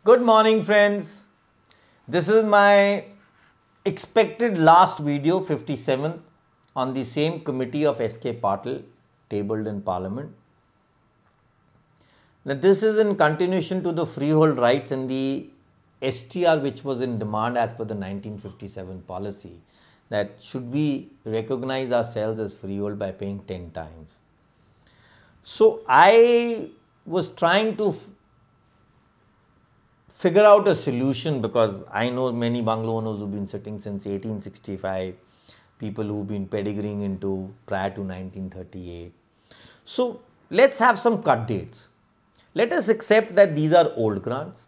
Good morning, friends. This is my expected last video, 57th, on the same committee of S.K. Patil tabled in Parliament. Now, this is in continuation to the freehold rights and the STR which was in demand as per the 1957 policy, that should we recognize ourselves as freehold by paying 10 times. So, I was trying to figure out a solution because I know many bungalow owners who've been sitting since 1865, people who've been pedigreeing into prior to 1938. So let's have some cut dates. Let us accept that these are old grants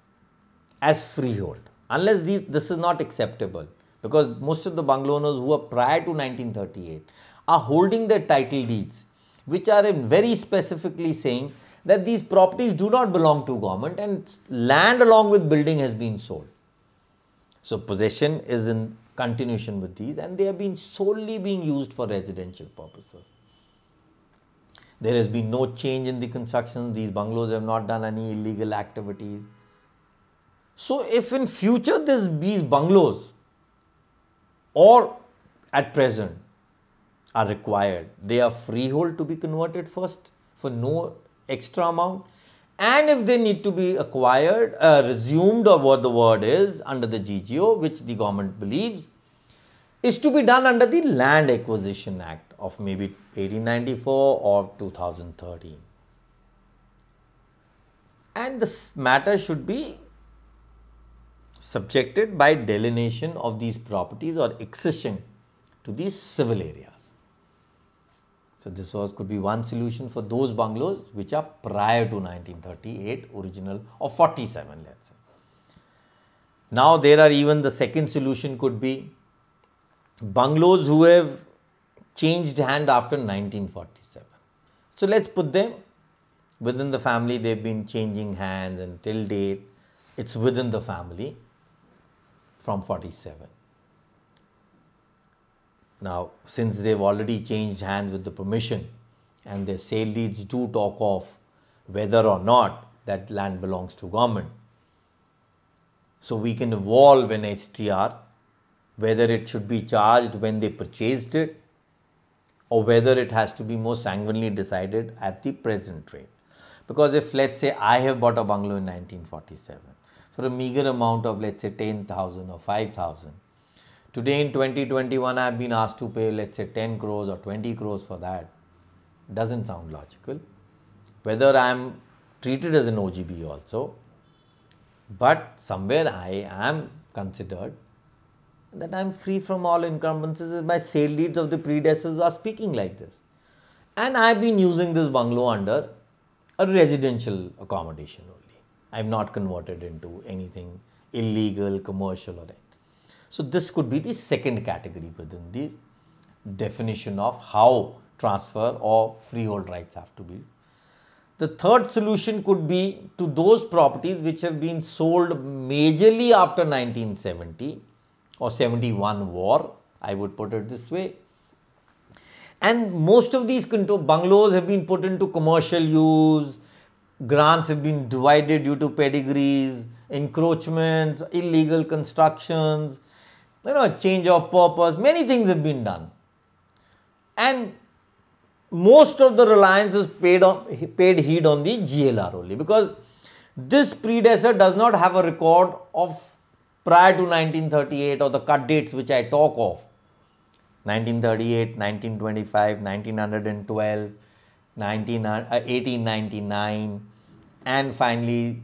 as freehold, unless this is not acceptable, because most of the bungalow owners who are prior to 1938 are holding their title deeds, which are very specifically saying that these properties do not belong to government and land along with building has been sold. So possession is in continuation with these and they have been solely being used for residential purposes. There has been no change in the construction. These bungalows have not done any illegal activities. So if in future these bungalows or at present are required, they are freehold to be converted first for no extra amount, and if they need to be acquired, resumed, or what the word is, under the GGO, which the government believes is to be done under the Land Acquisition Act of maybe 1894 or 2013. And this matter should be subjected by delineation of these properties or accession to these civil areas. So this could be one solution for those bungalows which are prior to 1938 original, or 47, let's say. Now there are even the second solution could be bungalows who have changed hand after 1947. So let's put them within the family. They've been changing hands and till date it's within the family from 47. Now, since they've already changed hands with the permission and their sale deeds do talk of whether or not that land belongs to government, so we can evolve an STR, whether it should be charged when they purchased it or whether it has to be more sanguinely decided at the present rate. Because if, let's say, I have bought a bungalow in 1947 for a meager amount of, let's say, 10,000 or 5,000, today in 2021, I have been asked to pay, let's say, 10 crores or 20 crores for that. Doesn't sound logical. Whether I am treated as an OGB also, but somewhere I am considered that I am free from all encumbrances. My sale deeds of the predecessors are speaking like this. And I have been using this bungalow under a residential accommodation only. I have not converted into anything illegal, commercial or anything. So this could be the second category within the definition of how transfer or freehold rights have to be. The third solution could be to those properties which have been sold majorly after 1970 or 71 war, I would put it this way. And most of these bungalows have been put into commercial use, grants have been divided due to pedigrees, encroachments, illegal constructions, change of purpose, many things have been done. And most of the reliance is paid heed on the GLR only, because this predecessor does not have a record of prior to 1938 or the cut dates which I talk of. 1938, 1925, 1912, 1899 and finally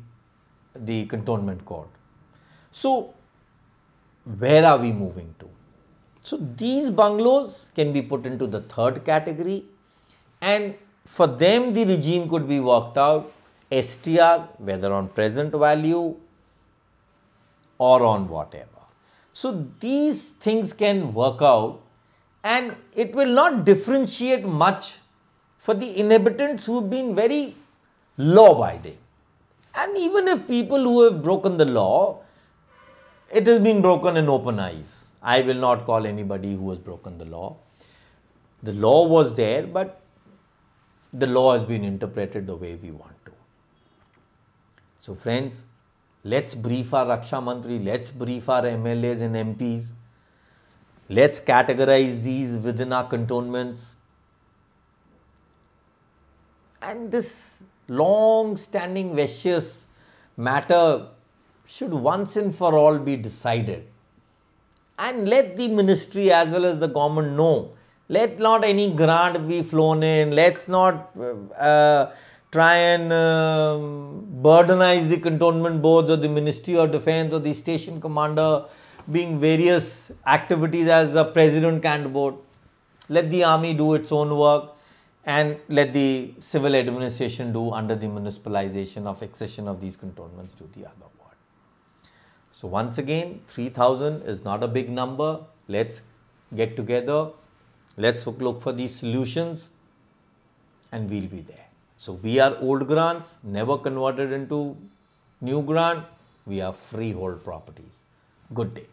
the Cantonment Court. So where are we moving to? So these bungalows can be put into the third category, and for them the regime could be worked out, STR, whether on present value or on whatever. So these things can work out and it will not differentiate much for the inhabitants who have been very law abiding. And even if people who have broken the law, it has been broken in open eyes. I will not call anybody who has broken the law. The law was there, but the law has been interpreted the way we want to. So friends, Let's brief our Raksha Mantri, let's brief our MLAs and MPs. Let's categorize these within our cantonments. And this long-standing vicious matter should once and for all be decided. And let the ministry as well as the government know. Let not any grant be flown in. Let's not try and burdenize the cantonment boards or the Ministry of Defence or the station commander being various activities as the president can't board. Let the army do its own work and let the civil administration do under the municipalization of accession of these cantonments to the other ward. So once again, 3,000 is not a big number. Let's get together. Let's look for these solutions and we'll be there. So we are old grants, never converted into new grant. We are freehold properties. Good day.